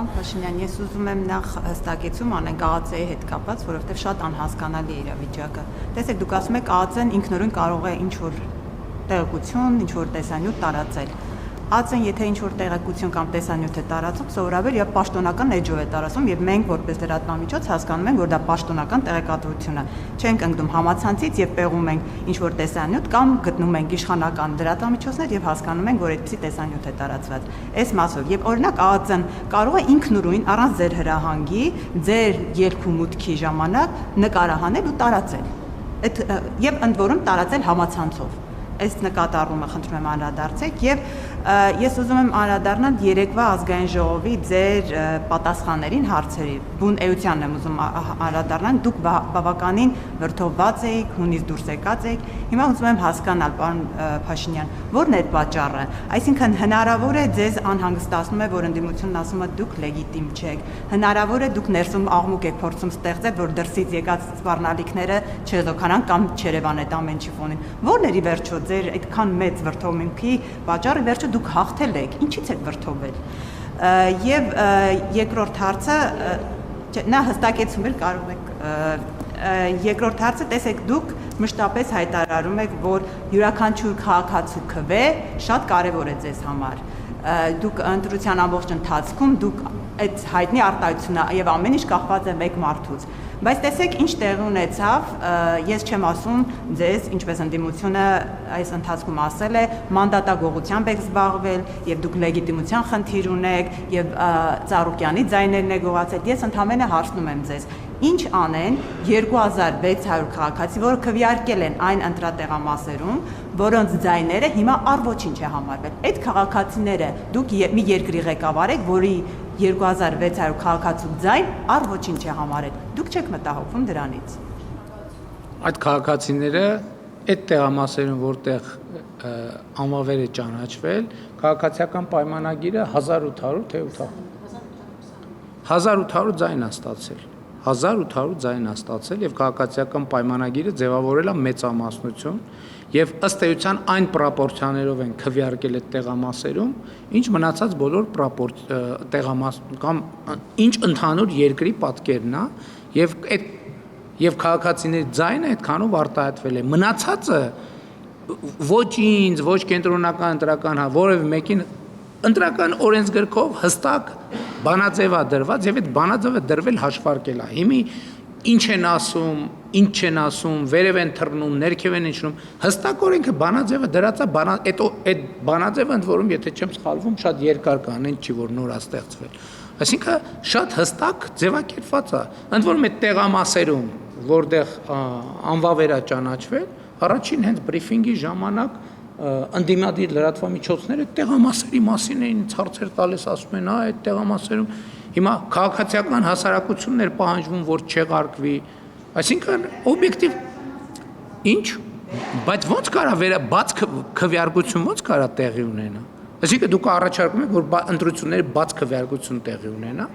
Պարոն Փաշինյան, ես ուզում եմ նախ հստակեցում անենք ԱԱՑ-ի հետ կապված, որովհետև շատ անհասկանալի է իրավիճակը։ Տեսեք, դուք ասում եք ԱԱՑ-ն ինքնուրույն կարող է ինչ-որ տեղեկություն, ինչ-որ տեսանյութ տարածել։ ԱԱՑ-ն եթե ինչ-որ տեղեկություն կամ տեսանյութ է տարածում, սովորաբար եւ պաշտոնական էջով է տարածում եւ մենք որպես լրատվամիջոց հասկանում ենք, որ դա պաշտոնական տեղեկատվություն է։ Չենք ընկնում համացանցից եւ պեղում ենք ինչ-որ տեսանյութ կամ գտնում ենք իշխանական լրատվամիջոցներ եւ հասկանում ենք, որ այդպիսի տեսանյութ է տարածված։ Այս մասով եւ օրինակ ԱԱՑ-ն կարող է ինքնուրույն առանց ձեր հրահանգի, ձեր ելք ու մուտքի ժամանակ նկարահանել ու տարածել։ Այդ եւ ընդ որում տարածել համացանցով։ Այս նկատառումը խնդրում եմ անդրադարձեք եւ ես ուզում եմ անդրադառնալ երեկվա ազգային ժողովի ձեր պատասխաններին հարցերի բուն էությանն եմ ուզում անդրադառնալ դուք բավականին վրդովված եք հունից դուրս եկած եք հիմա ուզում եմ հասկանալ պարոն Փաշինյան ո՞րն է պատճառը այսինքն հնարավոր է ձեզ անհանգստացնում է որ ընդդիմությունն ասում է դուք լեգիտիմ չեք հնարավոր է դուք ներսում աղմուկ եք փորձում ստեղծել որ դրսից եկած սպառնալիքները չեզոքանան կամ չերևան այդ ամեն ինչի ֆոնին ո՞րն է ի վերջո ձեր այդքան մեծ վրդովմունքի պատճառը վերջը դուք հաղթել եք, ինչից եք վրդովել։ Եվ երկրորդ հարցը նա հստակեցում էլ կարող եք երկրորդ հարցը տեսեք դուք մշտապես հայտարարում եք, որ յուրաքանչյուր քաղաքացու քվե շատ կարևոր է ձեզ համար։ Դուք ընտրության ամբողջ ընթացքում դուք այդ հայտնի արտահայտությունը եւ ամեն ինչ կախված է մեկ մարդուց։ Բայց տեսեք ինչ տեղի ունեցավ, ես չեմ ասում ձեզ, ինչպես ընդդիմությունը այս ընթացքում ասել է, մանդատագողությամբ եք զբաղվել եւ դուք լեգիտիմության խնդիր ունեք եւ Ծառուկյանի ձայներն եք գողացել։ Ես ընդհանրապես հարցնում եմ ձեզ, ինչ անեն 2600 քաղաքացի, որը քվեարկել են այն ընտրատեղամասերում, որոնց ձայները հիմա առ-ոչինչ է համարվել։ Այդ քաղաքացիները դուք մի երկրի ղեկավար եք, որի 2600 քաղաքացու ձայն առ-ոչինչ է համարել։ Դուք չեք մտահոգվում դրանից։ Այդ քաղաքացիները այդ տեղամասերում, որտեղ անվավեր է ճանաչվել, քաղաքացիական պայմանագիրը 1800 թե 1800 ձայն է ստացել։ 1800 ձայն է ստացել եւ քաղաքացիական պայմանագիրը ձևավորել է մեծամասնություն եւ ըստ էության այն պրոպորցիաներով են քվեարկել այդ տեղամասերում, ինչ մնացած բոլոր տեղամաս կամ ինչ ընդհանուր երկրի պատկերն է եւ քաղաքացիների ձայնը այդքանով արտահայտվել է։ Մնացածը ոչ ինձ, ոչ կենտրոնական ընտրական որևէ մեկին ընտրական օրենսգրքով հստակ բանաձև է դրված եւ այդ բանաձևը դրվել հաշվարկել է։ Հիմի ինչ են ասում, ինչ չեն ասում, վերև են թռնում, ներքև են իջնում, հստակ օրենքը բանաձևը դրած է, այդ բանաձևը ընդ որում, եթե չեմ սխալվում, շատ երկար կանեն, չի որ նոր է ստեղծվել։ Այսինքն շատ հստակ ձևակերպված է։ Ընդ որում այդ տեղամասերում, որտեղ անվավեր է ճանաչվել, առաջին հենց բրիֆինգի ժամանակ ընդդիմադիր լրատվամիջոցները տեղամասերի մասին էին հարցեր տալիս, ասում են, այդ տեղամասերում հիմա քաղաքացիական հասարակություններ պահանջվում, որ չեղարկվի, այսինքն օբյեկտիվ ինչ, բայց ոնց կարա բաց քվեարկություն ոնց կարա տեղի ունենա։ Այսինքն դուք առաջարկում եք, որ ընտրությունների բաց քվեարկություն տեղի ունենա։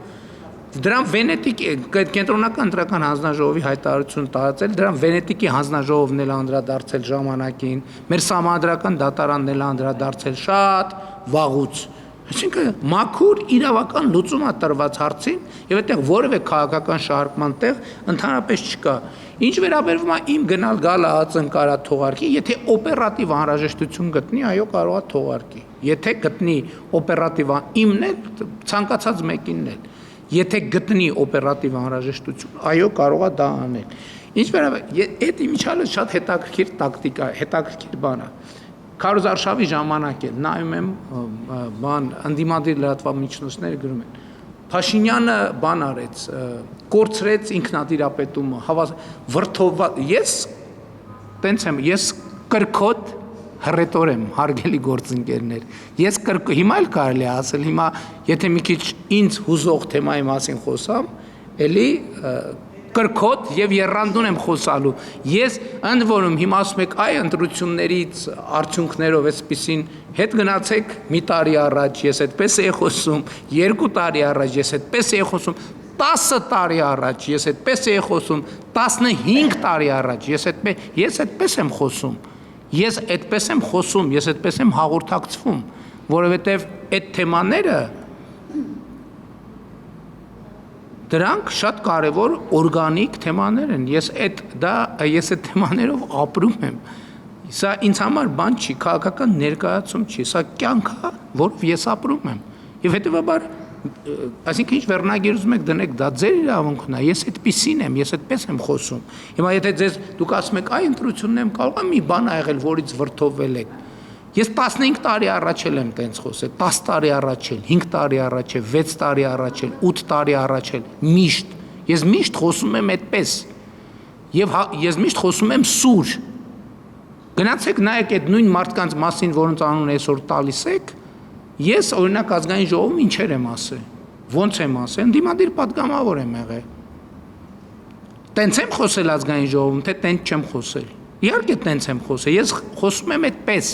Դրան Վենետիկի կենտրոնական ընտրական հանձնաժողովի հայտարարություն տարածել, դրան Վենետիկի հանձնաժողովն էլ անդրադարձել ժամանակին, մեր սահմանադրական դատարանն էլ անդրադարձել շատ վաղուց։ Այսինքն մաքուր իրավական լուծում է տրված հարցին եւ այդտեղ որևէ քաղաքական շահարկման տեղ ընդհանրապես չկա։ Ինչ վերաբերվում է իմ գնալ գալը ԱԱՑ-ն կարա թողարկի, եթե օպերատիվ անհրաժեշտություն գտնի, այո կարող է թողարկի։ Եթե գտնի օպերատիվ իմն է ցանկացած մեկինն է։ Եթե գտնի օպերատիվ անհրաժեշտություն, այո կարող է դա անել։ Ինչ վերաբերում այդ իմիջիալը շատ հետաքրքիր տակտիկա, հետաքրքիր բան է։ Քարոզարշավի ժամանակ է նայում եմ ընդդիմադիր լրատվամիջոցները գրում են Փաշինյանը բան արեց, կորցրեց ինքնատիրապետումը, վրդովված, ես կրկոտ հռետոր եմ, հարգելի գործընկերներ, ես հիմա էլ կարելի է ասել, հիմա եթե մի քիչ ինձ հուզող թեմայի մասին խոսամ, էլի կրկոտ եւ եռանդուն եմ խոսալու, ես ընդ որում հիմա ասում եք այ ընտրություններից արդյունքներով այսպեսին հետ գնացեք մի տարի առաջ, ես այդպես էի խոսում, 2 տարի առաջ ես այդպես էի խոսում, 10 տարի առաջ ես այդպես էի խոսում, 15 տարի առաջ ես այդպես եմ խոսում, ես այդպես եմ հաղորդակցվում, որովհետև այդ թեմաները Դրանք շատ կարևոր օրգանիկ թեմաներ են։ Ես այդ թեմաներով ապրում եմ։ Սա ինձ համար բան չի, քաղաքական ներկայացում չի, սա կյանք է, որով ես ապրում եմ։ Եվ հետևաբար, այսինքն ինչ վերնագիր ուզում եք դնեք, դա ձեր իրավունքն է, ես այդպեսին եմ, ես այդպես եմ խոսում։ Հիմա եթե դուք ասում եք, այ ընտրությունն եմ կարող եմ մի բան ա եղել, որից վրդովվել եք։ Ես 15 տարի առաջ եմ տենց խոսել, 10 տարի առաջ, 5 տարի առաջ, 6 տարի առաջ, 8 տարի առաջ, միշտ։ Ես միշտ խոսում եմ այդպես։ Եվ ես միշտ խոսում եմ սուր։ Գնացեք նայեք այդ նույն մարդկանց մասին, որոնց անուն այսօր տալիս եք, ես օրինակ ազգային ժողովում ինչեր եմ ասել։ Ոնց եմ ասել, դիմադիր պատգամավոր եմ եղել։ Տենց եմ խոսել ազգային ժողովում, թե տենց չեմ խոսել։ Իհարկե տենց եմ խոսել, ես խոսում եմ այդպես։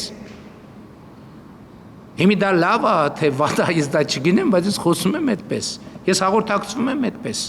Հիմա դա լավ է, թե վատ է, ես դա չգիտեմ, բայց ես խոսում եմ այդպես։ Ես հաղորդակցվում եմ այդպես։